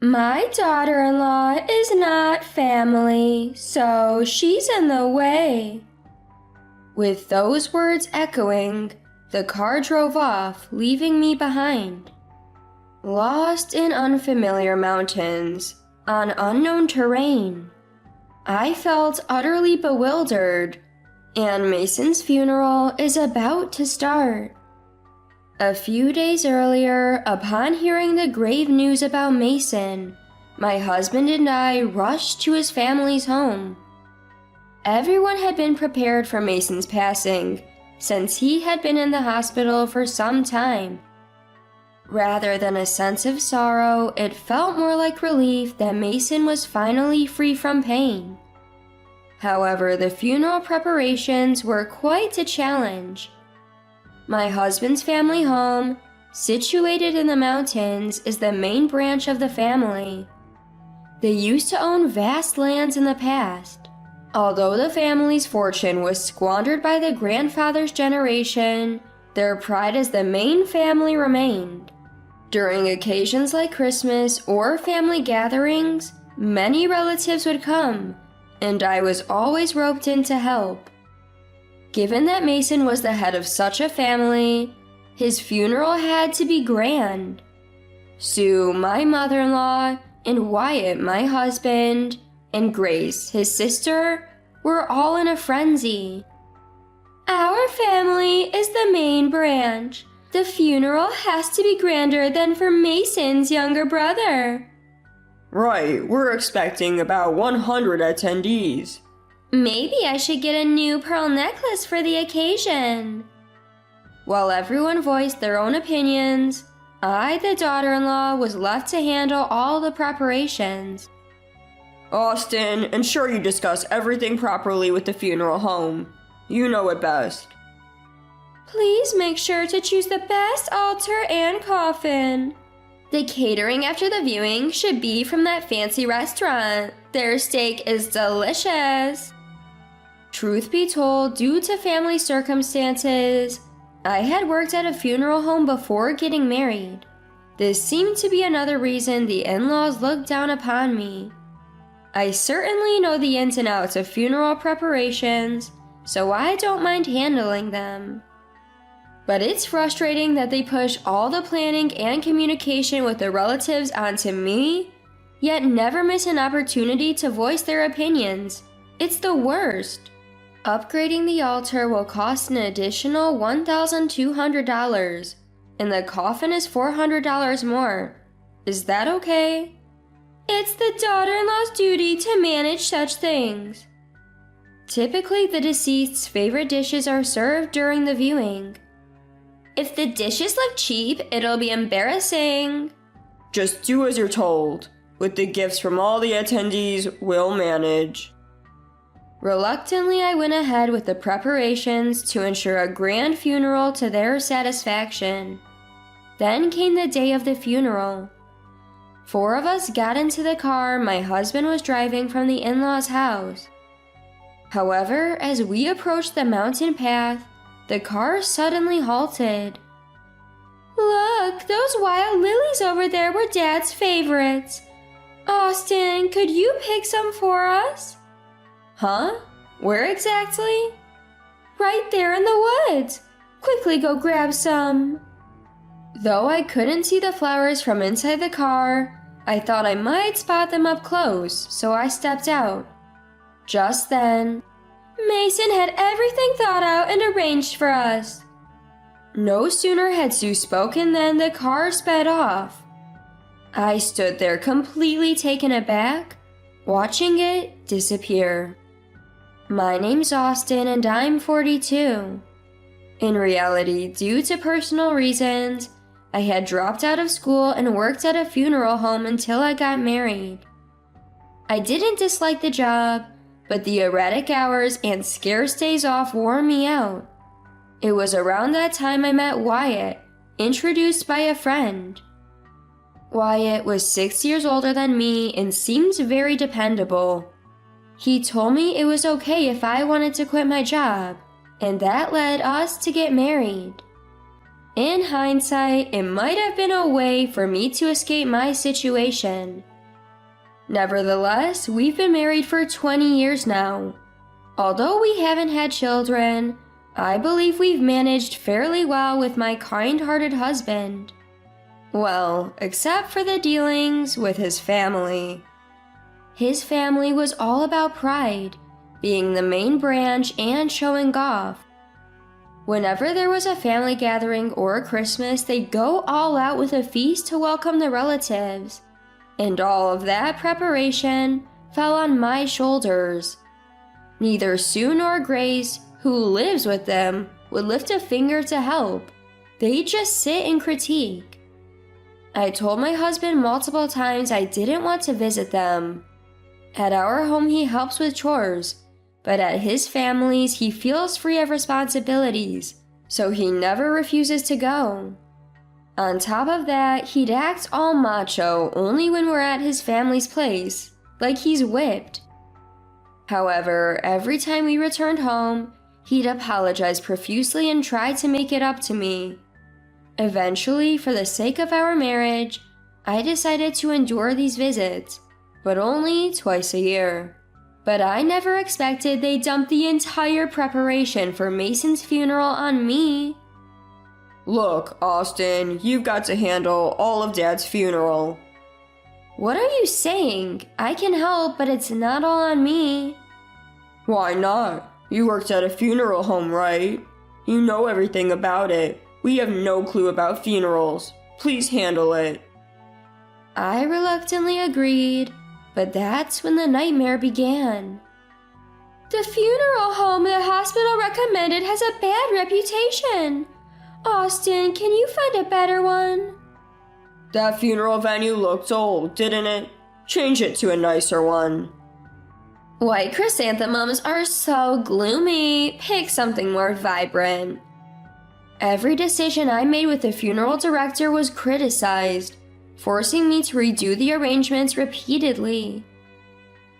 My daughter-in-law is not family, so she's in the way. With those words echoing, the car drove off, leaving me behind. Lost in unfamiliar mountains, on unknown terrain, I felt utterly bewildered, and Mason's funeral is about to start. A few days earlier, upon hearing the grave news about Mason, my husband and I rushed to his family's home. Everyone had been prepared for Mason's passing, since he had been in the hospital for some time. Rather than a sense of sorrow, it felt more like relief that Mason was finally free from pain. However, the funeral preparations were quite a challenge. My husband's family home, situated in the mountains, is the main branch of the family. They used to own vast lands in the past. Although the family's fortune was squandered by the grandfather's generation, their pride as the main family remained. During occasions like Christmas or family gatherings, many relatives would come, and I was always roped in to help. Given that Mason was the head of such a family, his funeral had to be grand. Sue, my mother-in-law, and Wyatt, my husband, and Grace, his sister, were all in a frenzy. Our family is the main branch. The funeral has to be grander than for Mason's younger brother. Right, we're expecting about 100 attendees. Maybe I should get a new pearl necklace for the occasion. While everyone voiced their own opinions, I, the daughter-in-law, was left to handle all the preparations. Austin, ensure you discuss everything properly with the funeral home. You know it best. Please make sure to choose the best altar and coffin. The catering after the viewing should be from that fancy restaurant. Their steak is delicious. Truth be told, due to family circumstances, I had worked at a funeral home before getting married. This seemed to be another reason the in-laws looked down upon me. I certainly know the ins and outs of funeral preparations, so I don't mind handling them. But it's frustrating that they push all the planning and communication with their relatives onto me, yet never miss an opportunity to voice their opinions. It's the worst. Upgrading the altar will cost an additional $1,200, and the coffin is $400 more. Is that okay? It's the daughter-in-law's duty to manage such things. Typically, the deceased's favorite dishes are served during the viewing. If the dishes look cheap, it'll be embarrassing. Just do as you're told. With the gifts from all the attendees, we'll manage. Reluctantly, I went ahead with the preparations to ensure a grand funeral to their satisfaction. Then came the day of the funeral. 4 of us got into the car my husband was driving from the in-laws' house. However, as we approached the mountain path, the car suddenly halted. Look, those wild lilies over there were Dad's favorites. Austin, could you pick some for us? Huh? Where exactly? Right there in the woods. Quickly go grab some. Though I couldn't see the flowers from inside the car, I thought I might spot them up close, so I stepped out. Just then, Mason had everything thought out and arranged for us. No sooner had Sue spoken than the car sped off. I stood there completely taken aback, watching it disappear. My name's Austin and I'm 42. In reality, due to personal reasons, I had dropped out of school and worked at a funeral home until I got married. I didn't dislike the job, but the erratic hours and scarce days off wore me out. It was around that time I met Wyatt, introduced by a friend. Wyatt was 6 years older than me and seemed very dependable. He told me it was okay if I wanted to quit my job, and that led us to get married. In hindsight, it might have been a way for me to escape my situation, Nevertheless, we've been married for 20 years now. Although we haven't had children, I believe we've managed fairly well with my kind-hearted husband. Well, except for the dealings with his family. His family was all about pride, being the main branch and showing off. Whenever there was a family gathering or a Christmas, they'd go all out with a feast to welcome the relatives. And all of that preparation fell on my shoulders. Neither Sue nor Grace, who lives with them, would lift a finger to help. They'd just sit and critique. I told my husband multiple times I didn't want to visit them. At our home he helps with chores, but at his family's he feels free of responsibilities, so he never refuses to go. On top of that, he'd act all macho only when we're at his family's place, like he's whipped. However, every time we returned home, he'd apologize profusely and try to make it up to me. Eventually, for the sake of our marriage, I decided to endure these visits, but only twice a year. But I never expected they'd dump the entire preparation for Mason's funeral on me. Look, Austin, you've got to handle all of Dad's funeral. What are you saying? I can help, but it's not all on me. Why not? You worked at a funeral home, right? You know everything about it. We have no clue about funerals. Please handle it. I reluctantly agreed, but that's when the nightmare began. The funeral home the hospital recommended has a bad reputation. Austin, can you find a better one? That funeral venue looked old, didn't it? Change it to a nicer one. White chrysanthemums are so gloomy. Pick something more vibrant. Every decision I made with the funeral director was criticized, forcing me to redo the arrangements repeatedly.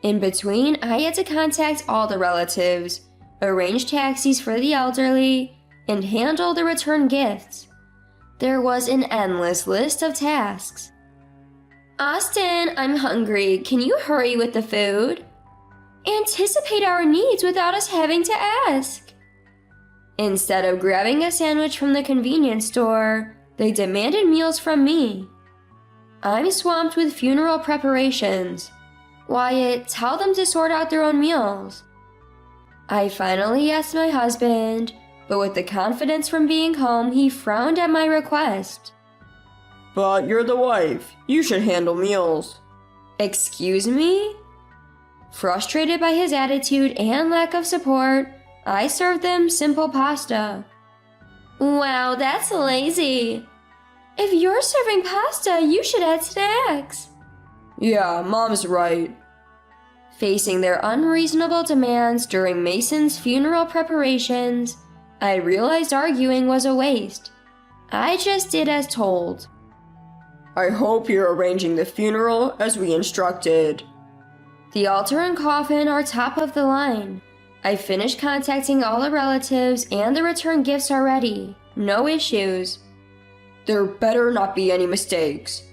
In between, I had to contact all the relatives, arrange taxis for the elderly, and handle the return gifts. There was an endless list of tasks. Austin, I'm hungry. Can you hurry with the food? Anticipate our needs without us having to ask. Instead of grabbing a sandwich from the convenience store, they demanded meals from me. I'm swamped with funeral preparations. Wyatt, tell them to sort out their own meals. I finally asked my husband, but with the confidence from being home, he frowned at my request. But you're the wife. You should handle meals. Excuse me? Frustrated by his attitude and lack of support, I served them simple pasta. Wow, that's lazy. If you're serving pasta, you should add snacks. Yeah, Mom's right. Facing their unreasonable demands during Mason's funeral preparations, I realized arguing was a waste. I just did as told. I hope you're arranging the funeral as we instructed. The altar and coffin are top of the line. I finished contacting all the relatives and the return gifts already. No issues. There better not be any mistakes.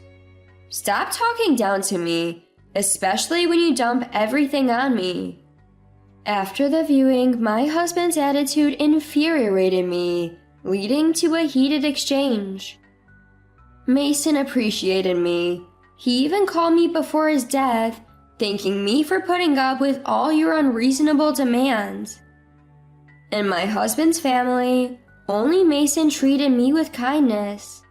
Stop talking down to me, especially when you dump everything on me. After the viewing, my husband's attitude infuriated me, leading to a heated exchange. Mason appreciated me. He even called me before his death, thanking me for putting up with all your unreasonable demands. In my husband's family, only Mason treated me with kindness.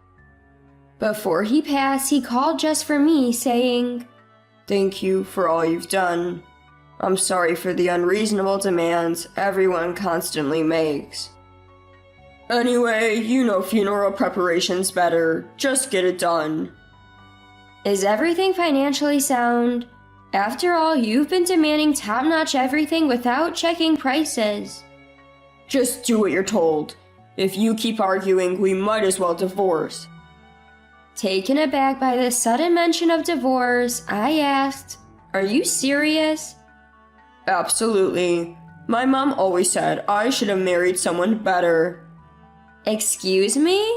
Before he passed, he called just for me, saying, "Thank you for all you've done. I'm sorry for the unreasonable demands everyone constantly makes. Anyway, you know funeral preparations better. Just get it done." Is everything financially sound? After all, you've been demanding top-notch everything without checking prices. Just do what you're told. If you keep arguing, we might as well divorce. Taken aback by the sudden mention of divorce, I asked, "Are you serious?" Absolutely. My mom always said I should have married someone better. Excuse me?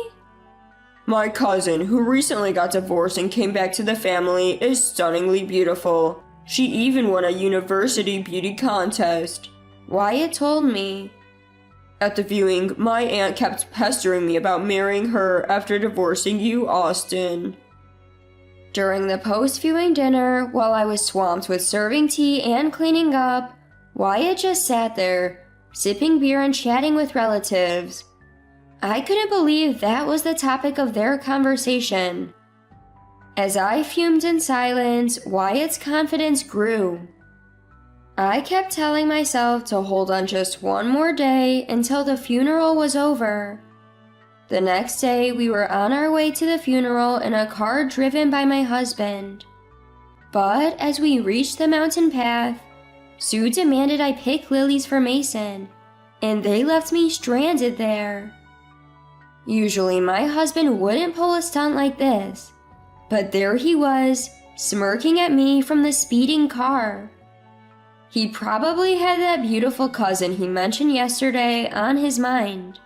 My cousin, who recently got divorced and came back to the family, is stunningly beautiful. She even won a university beauty contest. Wyatt told me. At the viewing, my aunt kept pestering me about marrying her after divorcing you, Austin. During the post-viewing dinner, while I was swamped with serving tea and cleaning up, Wyatt just sat there, sipping beer and chatting with relatives. I couldn't believe that was the topic of their conversation. As I fumed in silence, Wyatt's confidence grew. I kept telling myself to hold on just one more day until the funeral was over. The next day, we were on our way to the funeral in a car driven by my husband. But as we reached the mountain path, Sue demanded I pick lilies for Mason, and they left me stranded there. Usually my husband wouldn't pull a stunt like this, but there he was, smirking at me from the speeding car. He probably had that beautiful cousin he mentioned yesterday on his mind.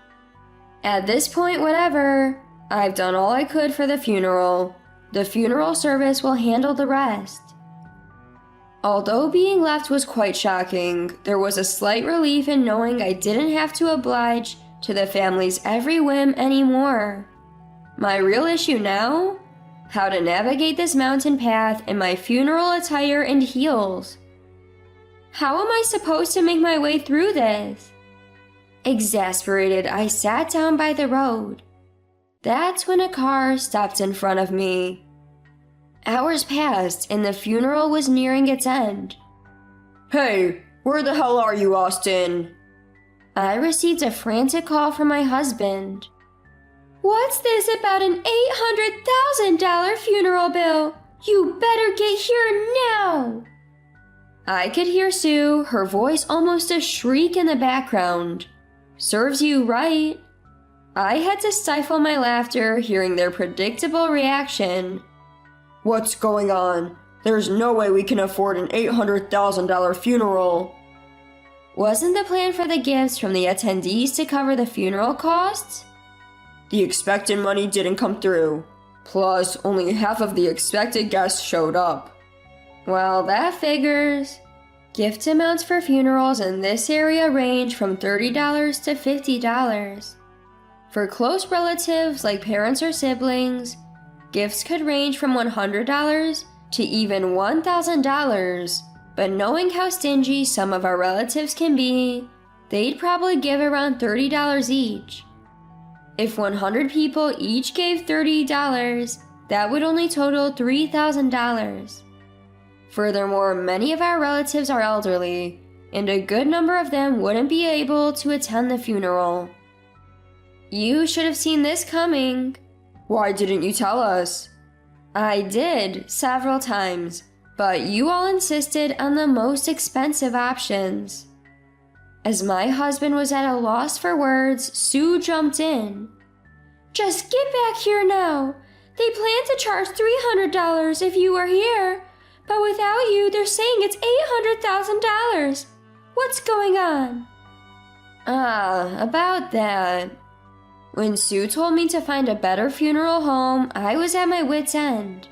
At this point, whatever, I've done all I could for the funeral. The funeral service will handle the rest. Although being left was quite shocking, there was a slight relief in knowing I didn't have to oblige to the family's every whim anymore. My real issue now? How to navigate this mountain path in my funeral attire and heels. How am I supposed to make my way through this? Exasperated, I sat down by the road. That's when a car stopped in front of me. Hours passed and the funeral was nearing its end. Hey, where the hell are you, Austin? I received a frantic call from my husband. What's this about an $800,000 funeral bill? You better get here now! I could hear Sue, her voice almost a shriek in the background. Serves you right. I had to stifle my laughter hearing their predictable reaction. What's going on? There's no way we can afford an $800,000 funeral. Wasn't the plan for the gifts from the attendees to cover the funeral costs? The expected money didn't come through. Plus, only half of the expected guests showed up. Well, that figures. Gift amounts for funerals in this area range from $30 to $50. For close relatives like parents or siblings, gifts could range from $100 to even $1,000, but knowing how stingy some of our relatives can be, they'd probably give around $30 each. If 100 people each gave $30, that would only total $3,000. Furthermore, many of our relatives are elderly, and a good number of them wouldn't be able to attend the funeral. You should have seen this coming. Why didn't you tell us? I did, several times, but you all insisted on the most expensive options. As my husband was at a loss for words, Sue jumped in. Just get back here now. They plan to charge $300 if you were here, but without you, they're saying it's $800,000. What's going on? About that. When Sue told me to find a better funeral home, I was at my wit's end.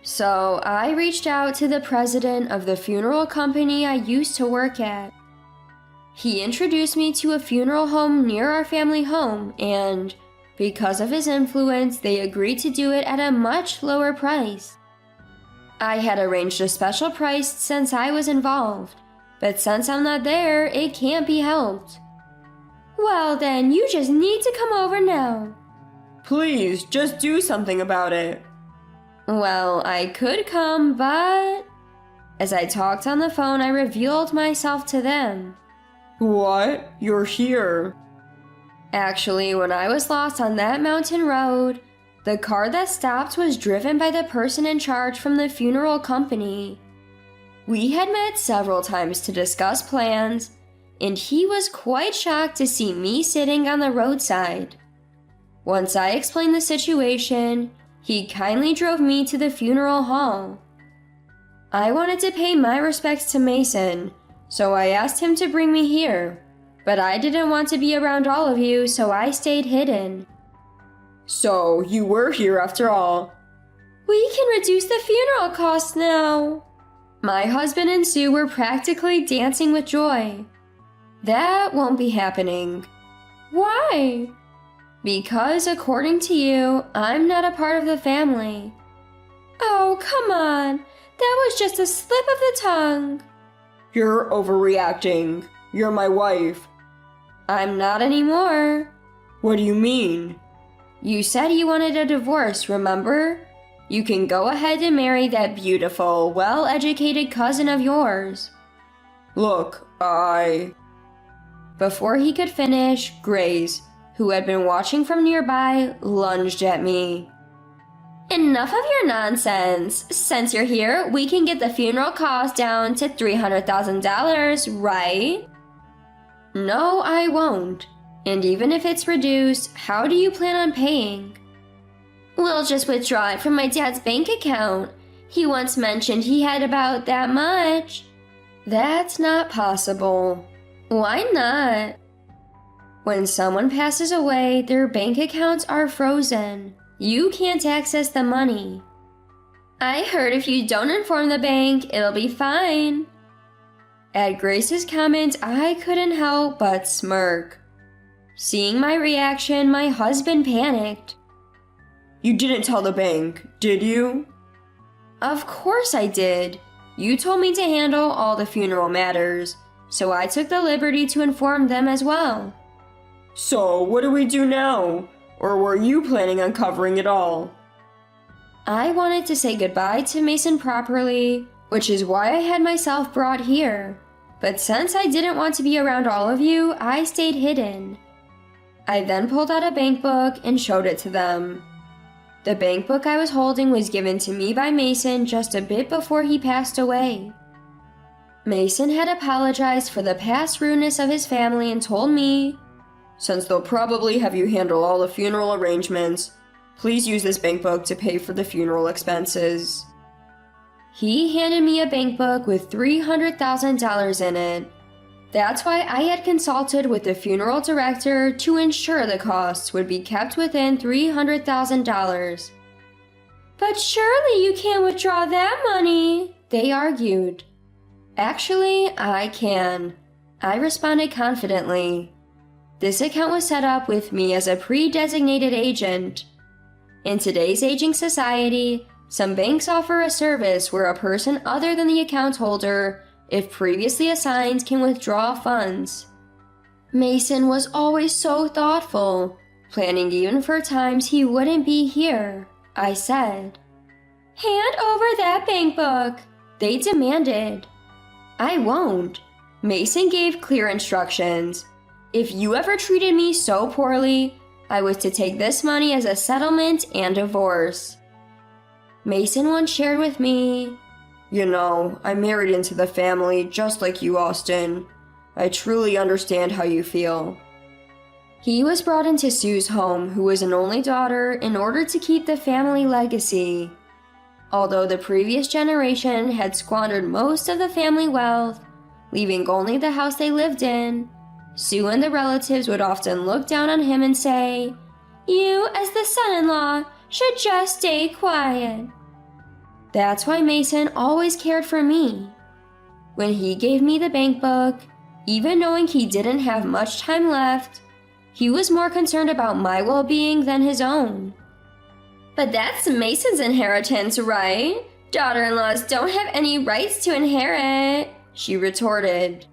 So I reached out to the president of the funeral company I used to work at. He introduced me to a funeral home near our family home, and because of his influence, they agreed to do it at a much lower price. I had arranged a special price since I was involved, but since I'm not there, it can't be helped. Well then, you just need to come over now. Please, just do something about it. Well, I could come, but... As I talked on the phone, I revealed myself to them. What? You're here? Actually, when I was lost on that mountain road, the car that stopped was driven by the person in charge from the funeral company. We had met several times to discuss plans, and he was quite shocked to see me sitting on the roadside. Once I explained the situation, he kindly drove me to the funeral hall. I wanted to pay my respects to Mason, so I asked him to bring me here, but I didn't want to be around all of you, so I stayed hidden. So, you were here after all. We can reduce the funeral costs now. My husband and Sue were practically dancing with joy. That won't be happening. Why? Because according to you, I'm not a part of the family. Oh, come on. That was just a slip of the tongue. You're overreacting. You're my wife. I'm not anymore. What do you mean? You said you wanted a divorce, remember? You can go ahead and marry that beautiful, well-educated cousin of yours. Look, Before he could finish, Grace, who had been watching from nearby, lunged at me. Enough of your nonsense. Since you're here, we can get the funeral cost down to $300,000, right? No, I won't. And even if it's reduced, how do you plan on paying? We'll just withdraw it from my dad's bank account. He once mentioned he had about that much. That's not possible. Why not? When someone passes away, their bank accounts are frozen. You can't access the money. I heard if you don't inform the bank, it'll be fine. At Grace's comment, I couldn't help but smirk. Seeing my reaction, my husband panicked. You didn't tell the bank, did you? Of course I did. You told me to handle all the funeral matters, so I took the liberty to inform them as well. So, what do we do now? Or were you planning on covering it all? I wanted to say goodbye to Mason properly, which is why I had myself brought here. But since I didn't want to be around all of you, I stayed hidden. I then pulled out a bank book and showed it to them. The bank book I was holding was given to me by Mason just a bit before he passed away. Mason had apologized for the past rudeness of his family and told me, since they'll probably have you handle all the funeral arrangements, please use this bank book to pay for the funeral expenses. He handed me a bank book with $300,000 in it. That's why I had consulted with the funeral director to ensure the costs would be kept within $300,000. But surely you can't withdraw that money, they argued. Actually, I can. I responded confidently. This account was set up with me as a pre-designated agent. In today's aging society, some banks offer a service where a person other than the account holder, if previously assigned, can withdraw funds. Mason was always so thoughtful, planning even for times he wouldn't be here, I said. Hand over that bank book, they demanded. I won't. Mason gave clear instructions. If you ever treated me so poorly, I was to take this money as a settlement and divorce. Mason once shared with me, you know, I married into the family just like you, Austin. I truly understand how you feel. He was brought into Sue's home, who was an only daughter, in order to keep the family legacy. Although the previous generation had squandered most of the family wealth, leaving only the house they lived in, Sue and the relatives would often look down on him and say, "You, as the son-in-law, should just stay quiet." That's why Mason always cared for me. When he gave me the bank book, even knowing he didn't have much time left, he was more concerned about my well-being than his own. But that's Mason's inheritance, right? Daughter-in-laws don't have any rights to inherit, she retorted.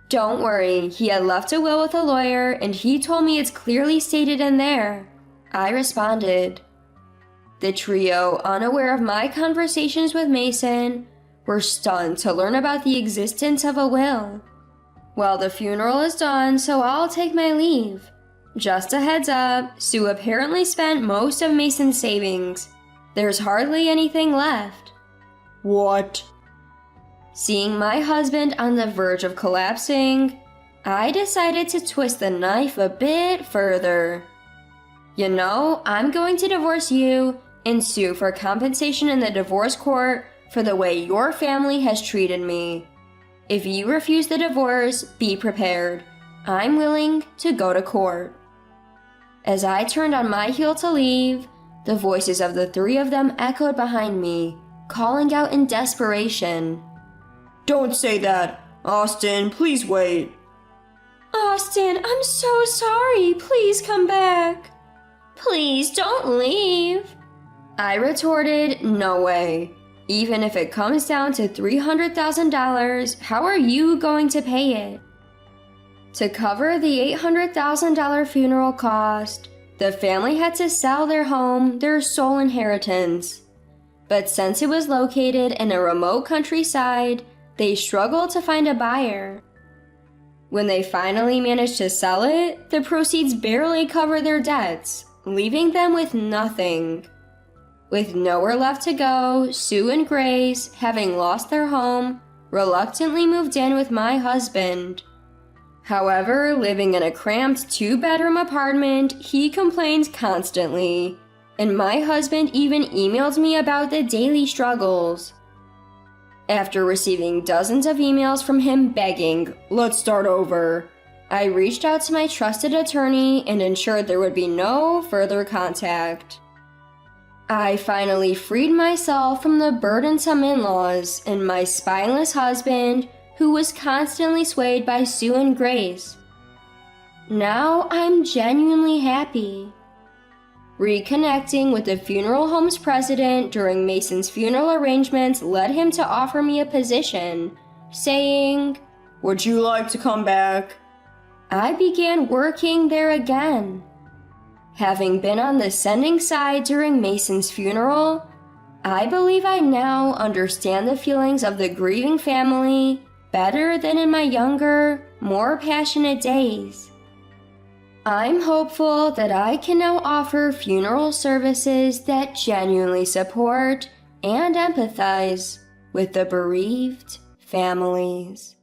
Don't worry, he had left a will with a lawyer and he told me it's clearly stated in there, I responded. The trio, unaware of my conversations with Mason, were stunned to learn about the existence of a will. Well, the funeral is done, so I'll take my leave. Just a heads up, Sue apparently spent most of Mason's savings. There's hardly anything left. What? Seeing my husband on the verge of collapsing, I decided to twist the knife a bit further. You know, I'm going to divorce you and sue for compensation in the divorce court for the way your family has treated me. If you refuse the divorce, be prepared. I'm willing to go to court. As I turned on my heel to leave, the voices of the three of them echoed behind me, calling out in desperation. Don't say that. Austin, please wait. Austin, I'm so sorry. Please come back. Please don't leave. I retorted, no way. Even if it comes down to $300,000, how are you going to pay it? To cover the $800,000 funeral cost, the family had to sell their home, their sole inheritance. But since it was located in a remote countryside, they struggled to find a buyer. When they finally managed to sell it, the proceeds barely covered their debts, leaving them with nothing. With nowhere left to go, Sue and Grace, having lost their home, reluctantly moved in with my husband. However, living in a cramped 2-bedroom apartment, he complained constantly, and my husband even emailed me about the daily struggles. After receiving dozens of emails from him begging, "Let's start over," I reached out to my trusted attorney and ensured there would be no further contact. I finally freed myself from the burdensome in-laws and my spineless husband, who was constantly swayed by Sue and Grace. Now I'm genuinely happy. Reconnecting with the funeral home's president during Mason's funeral arrangements led him to offer me a position, saying, "Would you like to come back?" I began working there again. Having been on the sending side during Mason's funeral, I believe I now understand the feelings of the grieving family better than in my younger, more passionate days. I'm hopeful that I can now offer funeral services that genuinely support and empathize with the bereaved families.